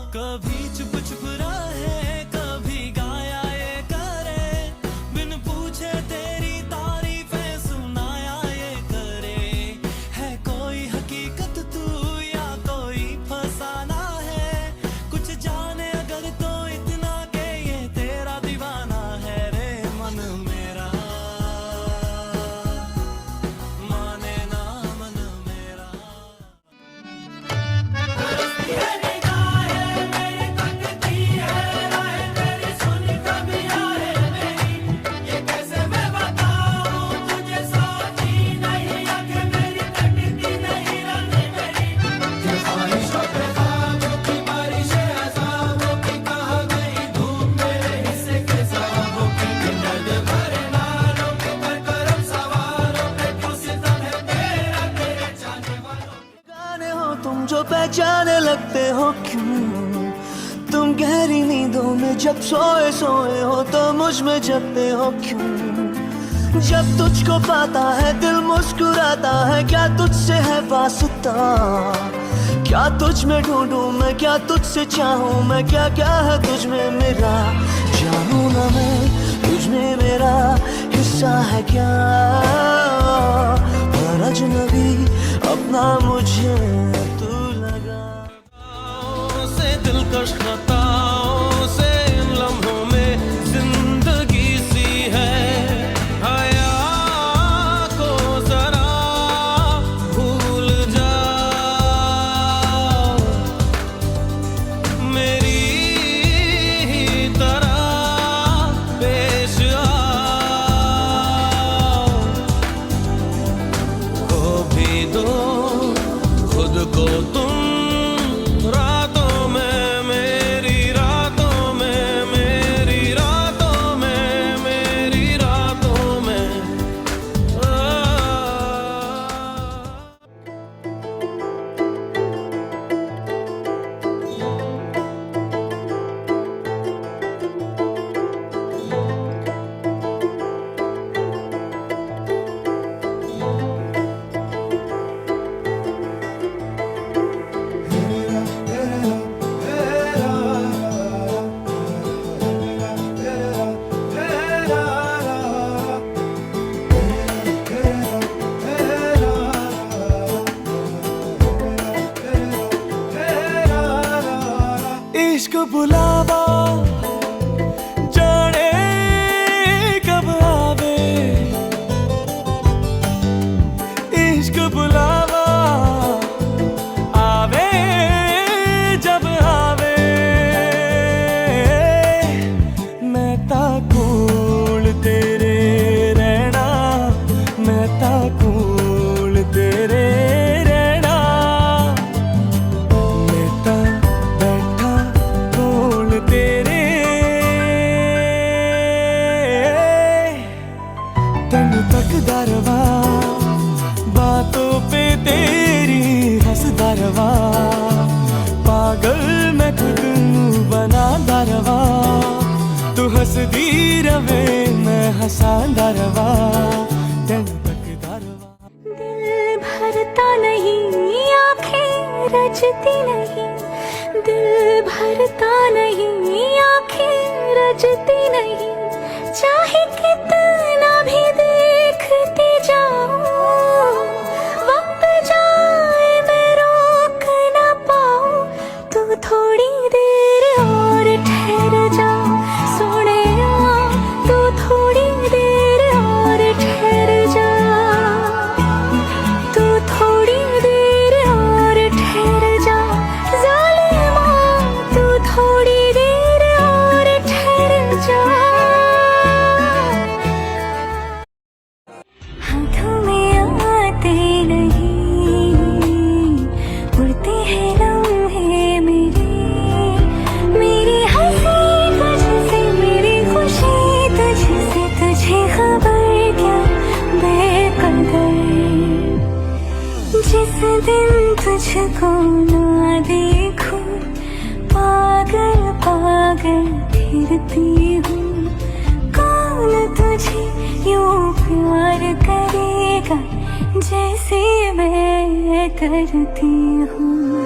कभी चुप चुप रहे, कभी गाया ये करे, बिन पूछे तेरी तारीफें सुनाया ये करे। है कोई हकीकत तू या कोई फसाना है, कुछ जाने अगर तो इतना के ये तेरा दीवाना है रे। मन मेरा माने ना मन मेरा। जाने हो तुम जो पहचाने लगते हो क्यों, तुम गहरी नींदों में जब सोए सोए हो तो मुझ में जगते हो क्यों। जब तुझको पाता है दिल मुस्कुराता है, क्या तुझसे है वास्ता, क्या तुझ में ढूंढूं मैं, क्या तुझसे चाहूं मैं, क्या क्या है तुझ में मेरा। जानूं ना मैं तुझ में मेरा हिस्सा है क्या, पर अजनबी अपना मुझे तू लगा। से दिलकश खताओं से इन लम्हों में जिंदगी सी है, हया को जरा भूल जाओ, मेरी ही तरह पेश आओ। खो भी दो खुद को तुम रातों में, मेरी रातों में, मेरी रातों में, मेरी रातों में। इश्क बुलावा जाने कब आवे, इश्क बुलावा आवे जब आवे। मैं ताकूल तेरे रहना, मैं ताकूल तेरे रहना, मैं ता बैठा कोल तेरे। तन तक दरवा बातों पे तेरी हंसदा रवा, पागल मैं खुद नू बना दरवा, तू हंसदी रवे मैं हंसांदा रवा। तन तक दरवा दिल भरता नहीं, आंखें रजती नहीं, दिल भरता नहीं, आंखें रजती नहीं, चाहे कितना भी देखती जाऊं, वक्त जाए मैं रोक ना पाऊं। तू थोड़ी देर और ठहर जा सोने, तू थोड़ी देर और ठहर जा, तू थोड़ी देर और ठहर जा ज़ालिमा, तू थोड़ी देर और ठहर जा। हाथों में आते नहीं, उड़ते हैं लम्हे मेरे, मेरी हंसी तुझसे, मेरी खुशी तुझसे, तुझे खबर क्या बेकदर। जिस दिन तुझको ना देखूं, पागल पागल फिरती हूँ। कौन तुझे यूं प्यार करेगा जैसे मैं करती हूँ।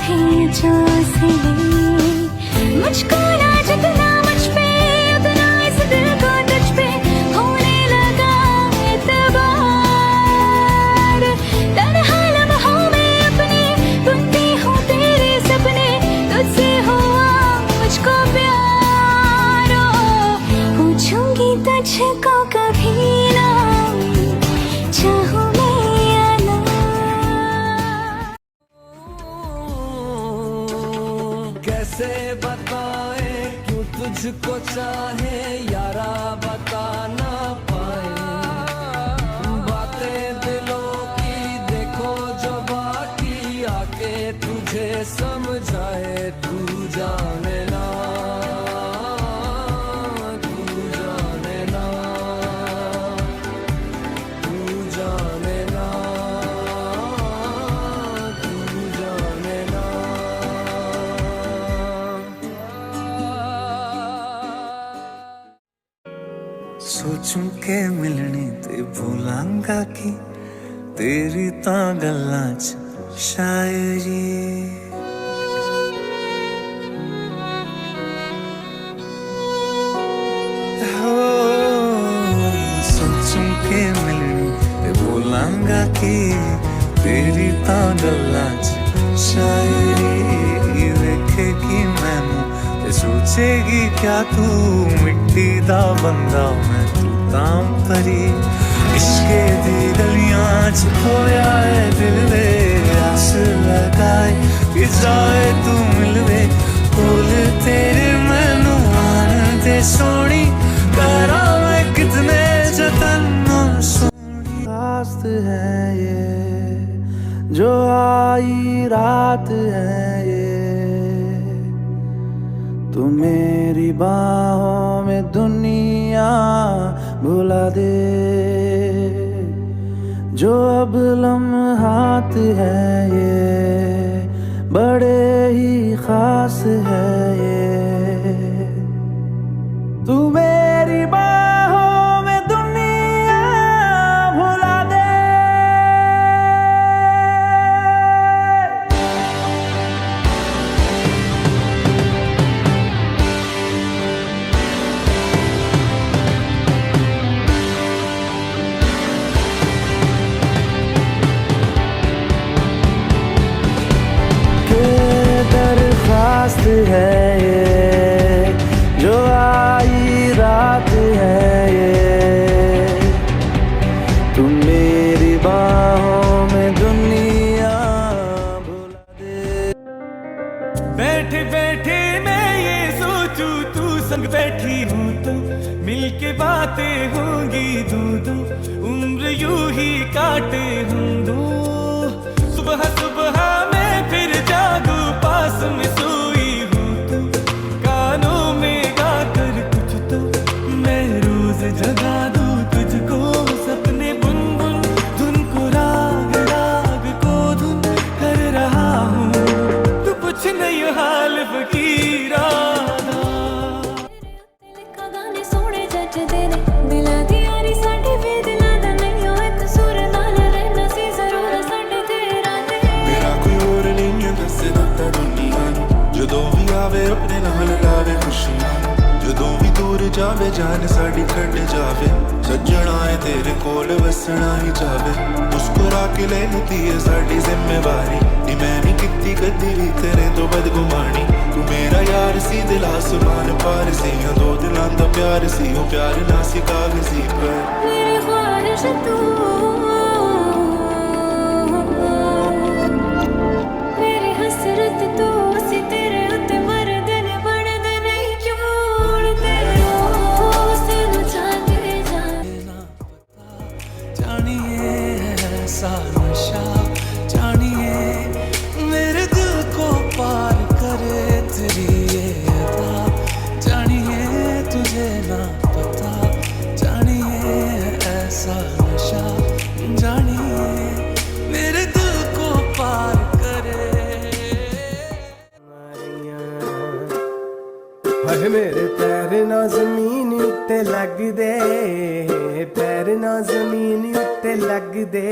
है जो से मुझको ना जितना मुझ पे उतना इस दिल को तुझ पे होने लगा एतबार। तन्हा लम्हों में अपने बुनती हूँ तेरे सपने, तुझसे हुआ मुझको प्यार। पूछूंगी तुझको कभी ना चाहूँ मैं या ना। कैसे बताए क्यों तुझको चाहे यारा, बता ना पाए बातें दिलों की, देखो जो बाकी आके तुझे समझाए। तू जाने ना, तू जाने ना, तू जाने ना, तू जाने ना। सोचूं के मिलने ते भूलांगा कि तेरी तां गल्लां च शायरी। हो सोचूं के मिलने ते भूलांगा कि तेरी तां गल्लां च शायरी। देखेगी मैनू ते सोचेगी क्या तू मिट्टी दा बंदा मैं तू तां परी। इश्के दी गलियां च खोया है दिल दे, आस लगाए कि जाए तू मिलवे कोल तेरे। मैनू आन दे सोनी करा मैं कितने जतन, सोनी रास्त है ये जो आई रात है ये। तू मेरी बाहों में दुनिया भुला दे, जो अब लम्हात है ये बड़े ही खास है ये। तू मेरी बाहों में दुनिया भुला दे। दरख्वास्त है ये जो आई रात है ये। तुम मेरी बाहों में दुनिया भुला दे। बैठे बैठे मैं ये सोचूं तू संग बैठी हूँ तो मिलके बातें होंगी दो दो, उम्र यूं ही काटे हूँ दो। सुबह सुबह मैं फिर जागू पास में सोई हूँ तू, कानों में गाकर कुछ तो मैं रोज जगा दूँ तुझको। सपने बुन बुन धुन को राग राग को धुन कर रहा हूँ, तू कुछ नहीं हाल फकीरा। गाने सोने जचदे ने दिला दी यारी साडी वे दिला दा नहीं हो एक सुर नाल रहना सी जरूर साडे तेरा ते। मेरा कोई और नहीं है दस दत्ता दुनिया नू, जदों भी आवे अपने नाल लावे खुशियां। जदों भी दूर जावे जान साडी छड्ड जावे, सज्जणा है तेरे कोल वसना ही चावे। मुस्कुरा के ले लीती है साडी जिम्मेवारी, नी मैं नहीं किती कदी भी तेरे तो बदगुमानी। तू मेरा यार सी दिल आसमान पार सी, दो दिलां दा प्यार सी ओ प्यार ना सी कागजी पर। मेरी ख्वाहिश तू मेरी हसरत तू सी, तेरे उत्ते मरदे ने बनदे नहीं क्यों उड़दे हो से नु जाते जाना। जानिए ऐसा नशा, जानिए मेरे दिल को पार करे तेरी ये अदा। जानिए तुझे ना पता, जानिए ऐसा नशा, जानिए मेरे दिल को पार करे। हाय मेरे पैर ना जमीन उत्ते लग दे, पैर ना जमीन उत्ते लग दे।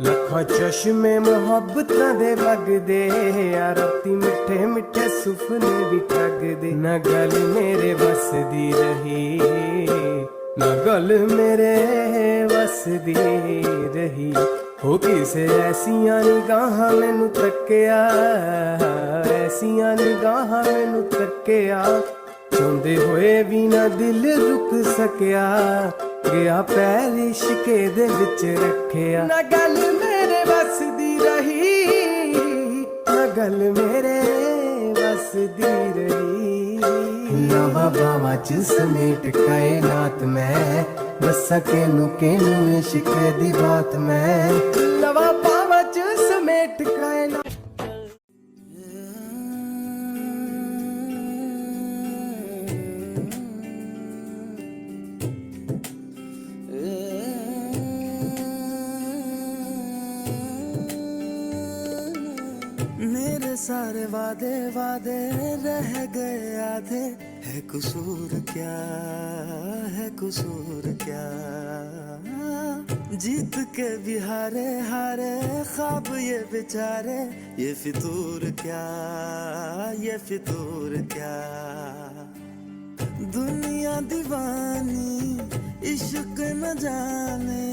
ਲੱਖਾਂ ਚਸ਼ਮੇ ਮੁਹੱਬਤਾਂ ਦੇ ਵਗਦੇ ਆ ਰਾਤੀ ਮਿੱਠੇ ਮਿੱਠੇ ਸੁਪਨੇ ਵੀ ਠੱਗਦੇ ਨਾ ਗੱਲ ਮੇਰੇ ਵੱਸ ਦੀ ਰਹੀ ਨਾ ਗੱਲ ਮੇਰੇ ਵੱਸ ਦੀ ਰਹੀ ਹੋ ਕਿਸੇ ਐਸੀਆਂ ਨਿਗਾਹਾਂ ਮੈਨੂੰ ਤੱਕਿਆ ਐਸੀਆਂ ਨਿਗਾਹਾਂ ਮੈਨੂੰ ਤੱਕਿਆ ਚਾਹੁੰਦੇ ਹੋਏ ਵੀ ਨਾ ਦਿਲ ਰੁਕ ਸਕਿਆ ਗਿਆ ਪੈਰ ਇਸ਼ਕੇ ਦੇ ਵਿੱਚ ਰੱਖਿਆ ਨਾ ਗੱਲ ਮੇਰੇ ਵੱਸ ਦੀ ਰਹੀ ਨਾ ਗੱਲ ਮੇਰੇ ਵੱਸ ਦੀ ਰਹੀ ਲਵਾ ਬਾਵਾ ਚ ਸਮੇਟ ਕਾਇਨਾਤ ਮੈਂ ਦੱਸਾਂ ਕਿਨੂੰ ਇਸ਼ਕ ਦੀ ਬਾਤ ਮੈਂ ਲਵਾ ਬਾਵਾ ਚ ਸਮੇਟ ਕਾਇਨਾਤ मेरे सारे वादे वादे रह गए आधे है कसूर क्या है कसूर क्या जीत के भी हारे हारे ख्वाब ये बेचारे ये फितूर क्या ये फितूर क्या दुनिया दीवानी इश्क न जाने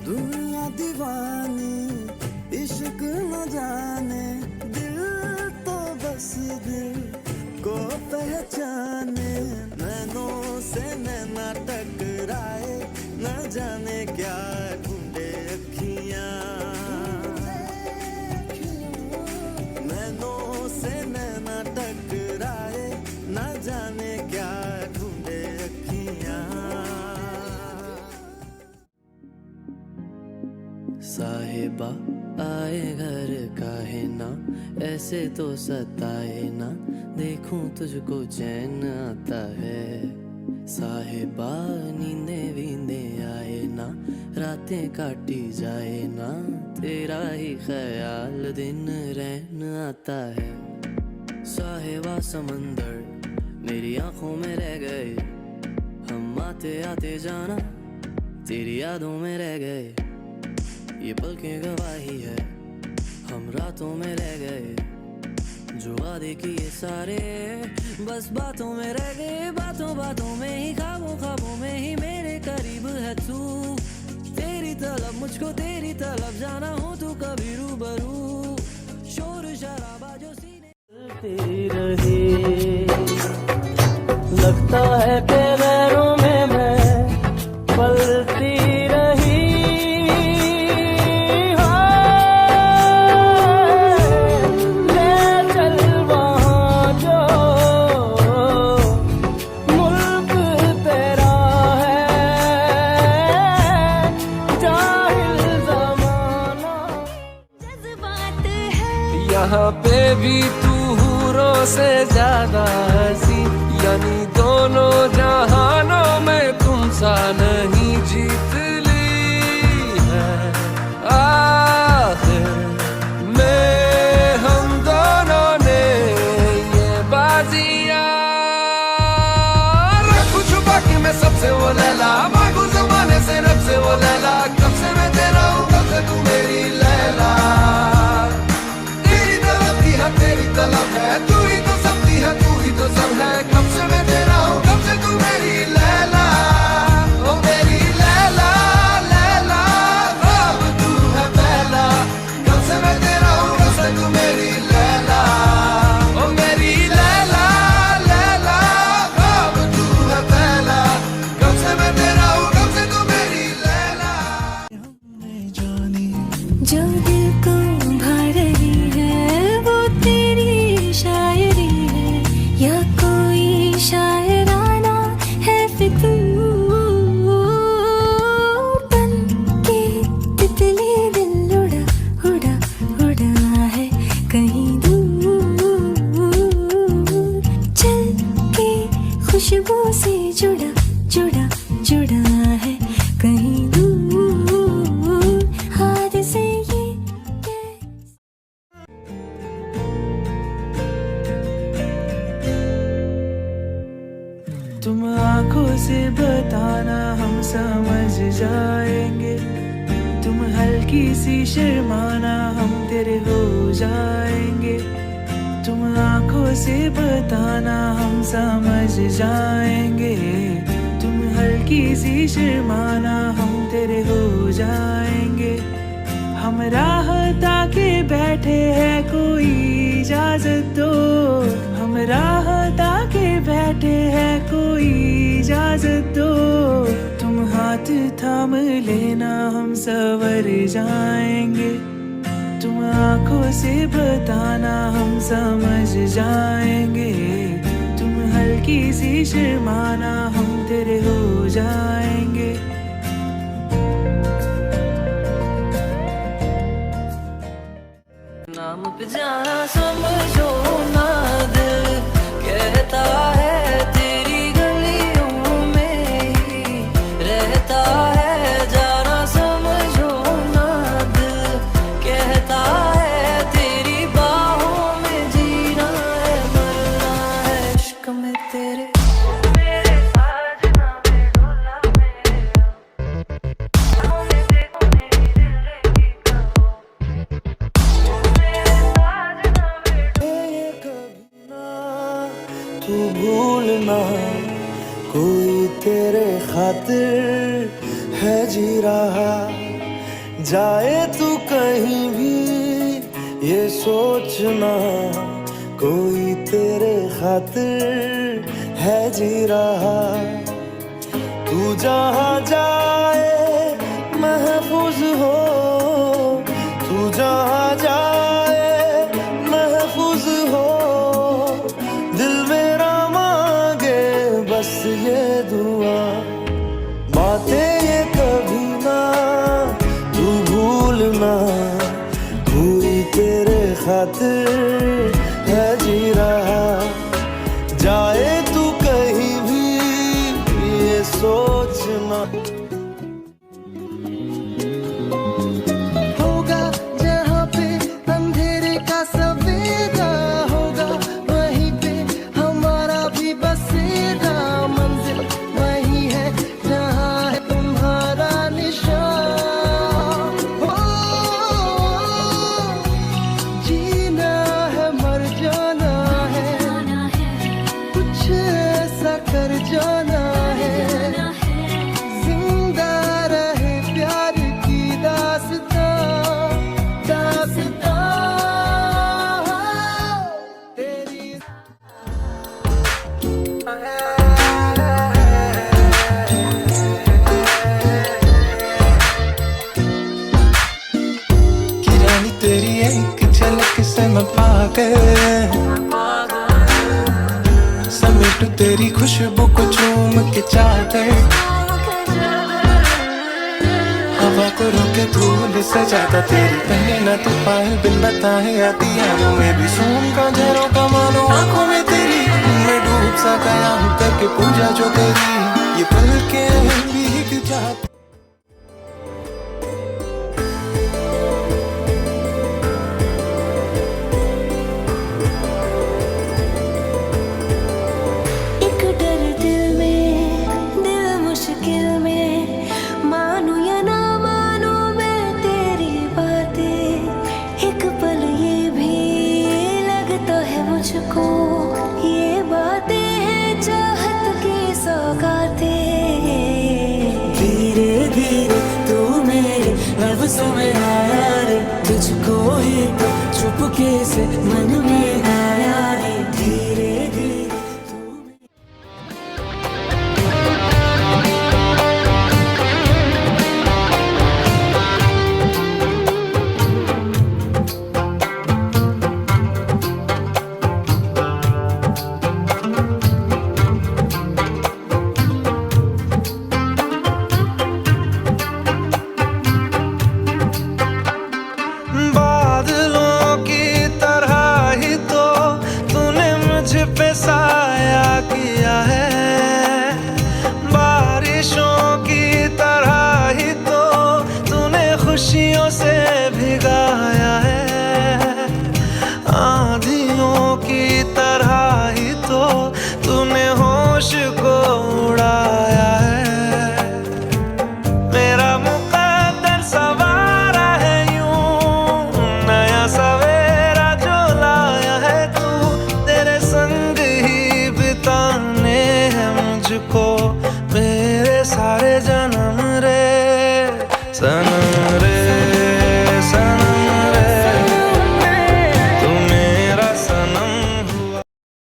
दुनिया दीवानी इश्क न जाने दिल तो बस दिल को पहचाने नैनों से नैना टकराए न जाने क्या ढूंढे अखियां नैनों से नैना टकराए न जाने क्या ढूंढे अखियां साहिबा आए घर काहे ना ऐसे तो सताए ना देखूं तुझको चैन आता है साहिबा नींदे वींदे आए ना रातें काटी जाए ना तेरा ही ख्याल दिन रहन आता है साहिबा समंदर मेरी आंखों में रह गए हम आते आते जाना तेरी यादों में रह गए ये पल की गवाही है हम रातों में रह गए जो वादे किए सारे बस बातों में रह गए बातों बातों में ही ख्वाबों ख्वाबों में ही मेरे करीब है तू तेरी तलब मुझको तेरी तलब जाना हो तू कभी रूबरू शोर शराबा जो सीने रहे लगता है कि गैरों में मैं पलती रही यहाँ पे भी तू हूरों से ज्यादा हंसी यानी दोनों जहानों में तुम सा नहीं जीत ली है आखिर में हम दोनों ने ये बाजियां रखूं छुपा के मैं सबसे वो लैला मांगू जमाने से रब से वो लैला कब से मैं तेरा हूँ कब से तू मेरी लैला तेरी तलब है तू ही तो सबकी है तू ही तो सब है कब से मैं तेरा हूँ कब से तू मेरी लैला ओ मेरी लैला लैला अब तू है पहला कब से मैं तेरा हूँ कब से तू मेरी लैला ओ मेरी लैला लैला अब तू है पहला कब से मैं तेरा हूँ कब से तू मेरी लैला जो दिल को भा रही है वो तेरी शायरी है या कोई शायराना है फितूर बन के तितली दिल उड़ा उड़ा उड़ा है कहीं दूर चल के खुशबू से जुड़ा जुड़ा जुड़ा है कहीं दूर हाथ से ये हल्की सी शर्माना हम तेरे हो जाएंगे, तुम आंखों से बताना हम समझ जाएंगे, तुम हल्की सी शर्माना हम तेरे हो जाएंगे। हम राह ताके बैठे हैं कोई इजाजत दो, हम राह ताके बैठे हैं कोई इजाजत दो, तुम हाथ थाम लेना हम सवर जाएंगे, तुम आंखों से बताना हम समझ जाएंगे, तुम हल्की सी शर्माना हम तेरे हो जाएंगे। नाम पे जाना समझो ना, दिल कहता है तेरी गलियों में ही रहता है, जाना समझो ना, दिल कहता है तेरी बाहों में जीना है, मरना है इश्क में तेरे। मेरे साजना में डोला तू भूलना, कोई तेरे खातिर है जी रहा, जाए तू कहीं भी ये सोचना, कोई तेरे खातिर है जी रहा, तू जहाँ जाए महफूज हो, तू जहाँ जाए महफूज हो, दिल मेरा मांगे बस ये दुआ, बातें ये कभी ना तू भूलना, कोई तेरे खातिर है जी रहा, जाए तू कहीं भी ये सोचना। होगा जहाँ पे अंधेरे का सवेरा, होगा वहीं पे हमारा भी बसेरा, मंजिल वही है जहाँ है तुम्हारा निशान। हो जीना है मर जाना है, कुछ ऐसा कर जाना है, जिंदा रहे प्यार की दास्तां, दास्तां तेरी। कि रानी तेरी एक झलक से मैं पागल, समेटू तेरी खुशबू को चूम के चादर, हवा को रोके धूल से ज्यादा तेरी पहने ना तू पाए बिन बताए, आती यारों में भी सोम का झरों का मानो आंखों में तेरी, मैं डूब सा गया हूँ करके पूजा जो तेरी, ये पल के भीग जाते। एक डर दिल में, दिल मुश्किल में, मानू या ना मानू मैं तेरी बातें, एक पल ये भी लगता है मुझको, ये बातें हैं चाहत की सौगातें। धीरे धीरे तू मेरे लफ्ज़ों में आया रे, तुझको ही तो चुपके से मन में आया रे, धीरे धीरे बादलों की तरह ही मुझको